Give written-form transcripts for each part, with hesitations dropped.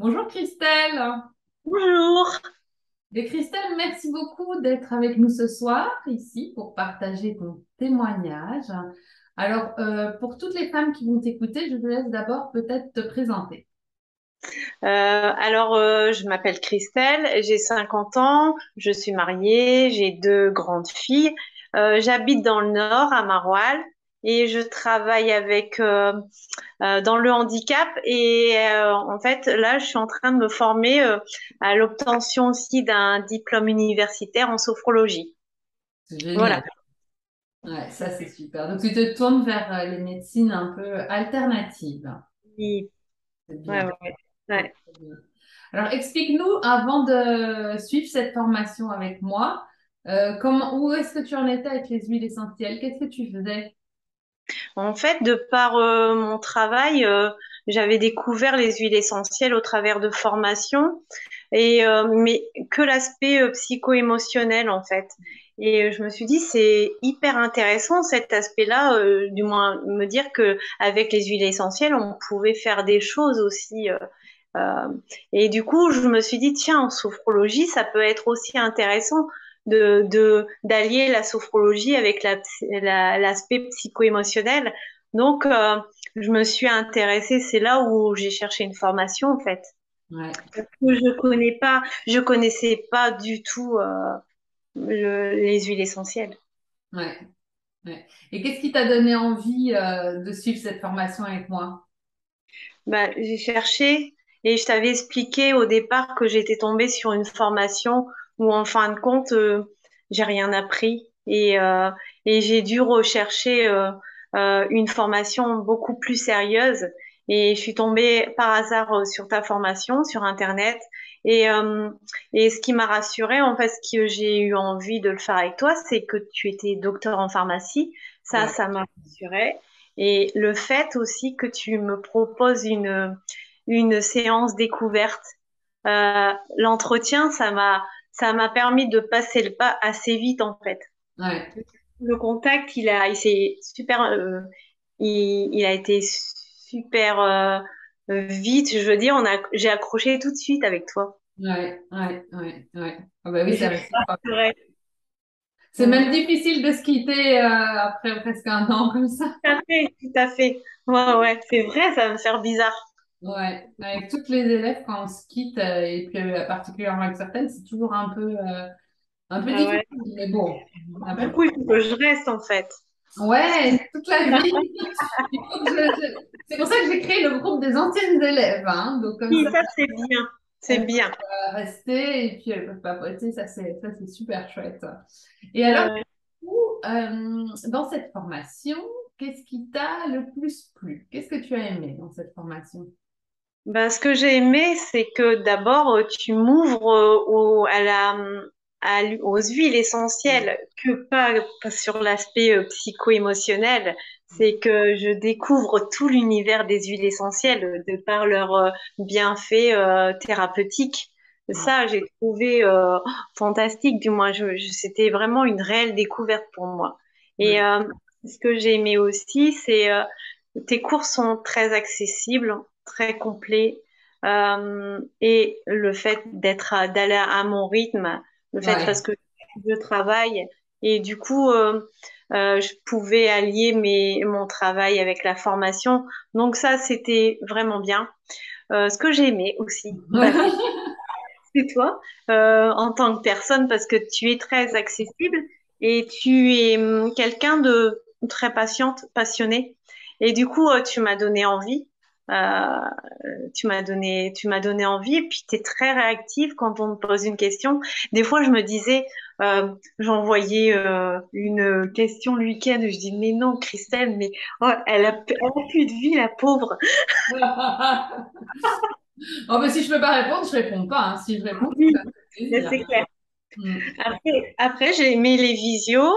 Bonjour Christelle. Bonjour. Et Christelle, merci beaucoup d'être avec nous ce soir ici pour partager ton témoignage. Alors, pour toutes les femmes qui vont t'écouter, je te laisse d'abord peut-être te présenter. Je m'appelle Christelle, j'ai 50 ans, je suis mariée, j'ai deux grandes filles. J'habite dans le Nord, à Maroilles, et je travaille dans le handicap. En fait, là, je suis en train de me former à l'obtention aussi d'un diplôme universitaire en sophrologie. C'est Voilà. génial. Ouais, ça c'est super. Donc tu te tournes vers les médecines un peu alternatives. Oui. C'est Ouais, bien. ouais, C'est ouais. très bien. Alors explique-nous, avant de suivre cette formation avec moi, où est-ce que tu en étais avec les huiles essentielles? Qu'est-ce que tu faisais? En fait, de par mon travail, j'avais découvert les huiles essentielles au travers de formations, mais que l'aspect psycho-émotionnel en fait. Je me suis dit c'est hyper intéressant cet aspect-là, du moins me dire que avec les huiles essentielles on pouvait faire des choses aussi. Euh, et du coup, je me suis dit, tiens, en sophrologie, ça peut être aussi intéressant d'allier la sophrologie avec l'aspect psycho-émotionnel. Donc, je me suis intéressée, c'est là où j'ai cherché une formation, en fait. Ouais, Parce que je connaissais pas du tout les huiles essentielles. ouais, ouais. Et qu'est-ce qui t'a donné envie de suivre cette formation avec moi? Bah, j'ai cherché et je t'avais expliqué au départ que j'étais tombée sur une formation où en fin de compte, j'ai rien appris et j'ai dû rechercher une formation beaucoup plus sérieuse et je suis tombée par hasard sur ta formation sur Internet et, euh, et ce qui m'a rassurée, en fait, ce que j'ai eu envie de le faire avec toi, c'est que tu étais docteur en pharmacie. Ouais, Ça m'a rassurée. Et le fait aussi que tu me proposes une séance découverte, l'entretien, ça m'a permis de passer le pas assez vite en fait. ouais. Le contact, il s'est super, il a été super vite. Je veux dire, j'ai accroché tout de suite avec toi. Ouais, ouais, ouais, ouais. Ah bah oui, Et je ça, suis rassurée. c'est Mm. même difficile de se quitter après presque un an comme ça. Tout à fait, tout à fait. Ouais, ouais, c'est vrai, ça va me faire bizarre. Ouais, avec toutes les élèves quand on se quitte, et puis particulièrement avec certaines, c'est toujours un peu Ah difficile. ouais. Mais bon, on n'a pas Du le coup, il faut que je reste en fait. Ouais, toute la vie. Il faut que C'est pour ça que j'ai créé le groupe des anciennes élèves, hein. Donc comme Oui, ça, ça c'est bien. C'est elles bien. peuvent rester et puis elles peuvent papoter. Ça c'est super chouette. Et alors, Ouais. du coup, dans cette formation, qu'est-ce qui t'a le plus plu? Qu'est-ce que tu as aimé dans cette formation? Ben, ce que j'ai aimé, c'est que d'abord, tu m'ouvres aux huiles essentielles, que pas sur l'aspect psycho-émotionnel. C'est que je découvre tout l'univers des huiles essentielles de par leurs bienfaits thérapeutiques. Ouais, Ça, j'ai trouvé fantastique. Du moins, c'était vraiment une réelle découverte pour moi. Et ouais, ce que j'ai aimé aussi, c'est tes cours sont très accessibles, très complets, et le fait d'aller à mon rythme, le fait parce ouais. que je travaille et du coup je pouvais allier mon travail avec la formation. Donc ça, c'était vraiment bien. Ce que j'ai aimé aussi, bah, c'est toi en tant que personne parce que tu es très accessible et tu es quelqu'un de très patiente, passionné. Et du coup, tu m'as donné envie. Euh, tu m'as donné envie. Et puis, tu es très réactive quand on me pose une question. Des fois, je me disais, j'envoyais une question le week-end. Je dis, mais non, Christelle, mais oh, elle a plus de vie, la pauvre. Oh, bah, si je peux pas répondre, je réponds pas, hein. Si je réponds, Oui, ça fait plaisir. c'est clair. Mm. Après, j'ai aimé les visios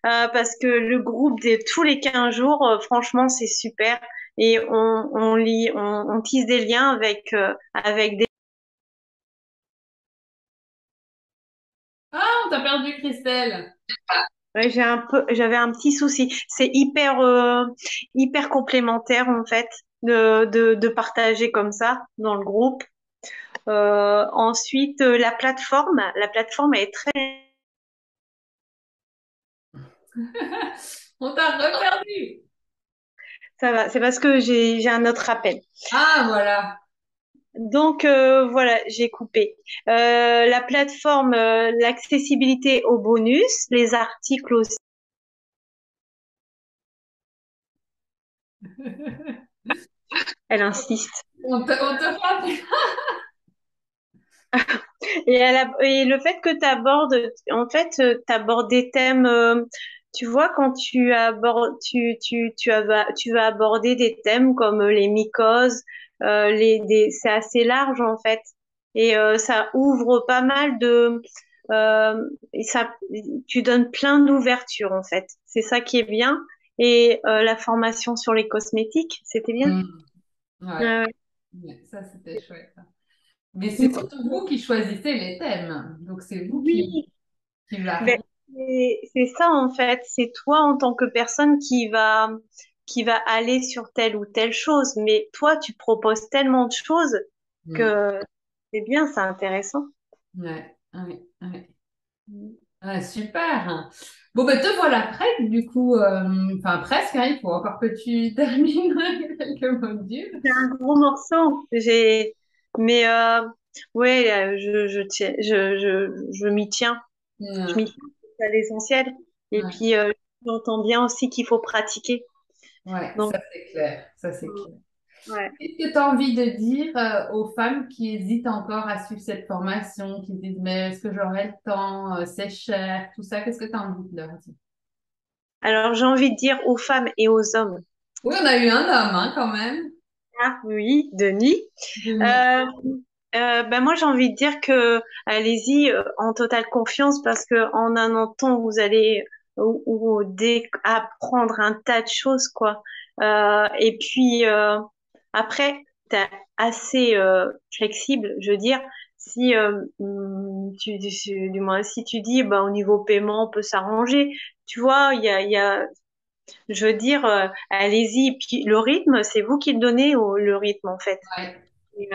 parce que le groupe de tous les 15 jours, franchement, c'est super. Et on tisse des liens avec des... Ah, on t'a perdu, Christelle. Ouais, j'avais un petit souci. C'est hyper complémentaire en fait de partager comme ça dans le groupe. Ensuite, la plateforme elle est très. On t'a reperdu. Ça va, c'est parce que j'ai un autre appel. Ah, voilà. Donc voilà, j'ai coupé. La plateforme, l'accessibilité aux bonus, les articles aussi. Elle insiste. On te rappelle. Et le fait que tu abordes, en fait, tu abordes des thèmes, tu vois, quand tu vas aborder des thèmes comme les mycoses, c'est assez large en fait. Et ça ouvre pas mal et tu donnes plein d'ouvertures en fait. C'est ça qui est bien. Et la formation sur les cosmétiques, c'était bien. Hmm. Ouais. Euh, Ouais, ça, c'était chouette. Mais c'est surtout vous qui choisissez les thèmes. Donc, c'est vous oui, qui ben, variez. c'est ça en fait, c'est toi en tant que personne qui va aller sur telle ou telle chose, mais toi tu proposes tellement de choses Hmm. que c'est bien, c'est intéressant. Ouais, ouais, ouais. Ah, super. Bon, ben, te voilà prête, du coup. Enfin, presque, hein, il faut encore que tu termines quelques modules. C'est un gros morceau, mais ouais, je m'y tiens, je m'y Ouais, tiens, c'est l'essentiel. Et ouais, puis j'entends bien aussi qu'il faut pratiquer. ouais, Donc ça c'est clair, ça c'est clair. ouais. Qu'est-ce que tu as envie de dire aux femmes qui hésitent encore à suivre cette formation, qui se disent, mais est-ce que j'aurai le temps, c'est cher, tout ça, qu'est-ce que tu as envie de leur dire? Alors j'ai envie de dire aux femmes et aux hommes. Oui, on a eu un homme, hein, quand même. Ah oui, Denis. Denis. Euh, ben moi, j'ai envie de dire que allez-y en totale confiance parce que en un temps, vous allez apprendre un tas de choses, quoi. Et puis après, t'es assez flexible, je veux dire. Si du moins si tu dis, ben, au niveau paiement, on peut s'arranger. Tu vois, il y a, je veux dire, allez-y. Puis le rythme, c'est vous qui le donnez le rythme en fait. Ouais, Et,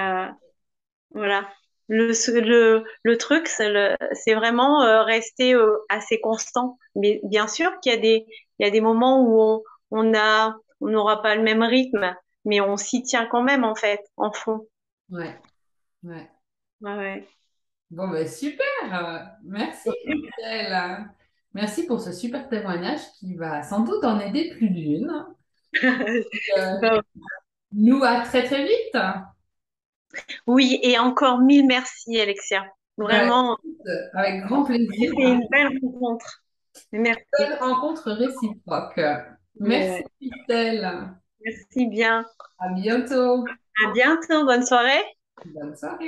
voilà. Le truc, c'est vraiment rester assez constant. Mais bien sûr il y a des moments où on n'aura pas le même rythme, mais on s'y tient quand même, en fait, en fond. ouais, ouais. Ouais, ouais. Bon, ben super. Merci, Christelle. Merci pour ce super témoignage qui va sans doute en aider plus d'une. Euh, Ben, nous, à très très vite. oui, et encore mille merci, Alexia. Ben, Vraiment, avec grand plaisir. c'était une belle rencontre. Merci. Belle rencontre réciproque. Ouais, Merci, ouais. Christelle. Merci bien. À bientôt. À bientôt. Bonne soirée. Bonne soirée.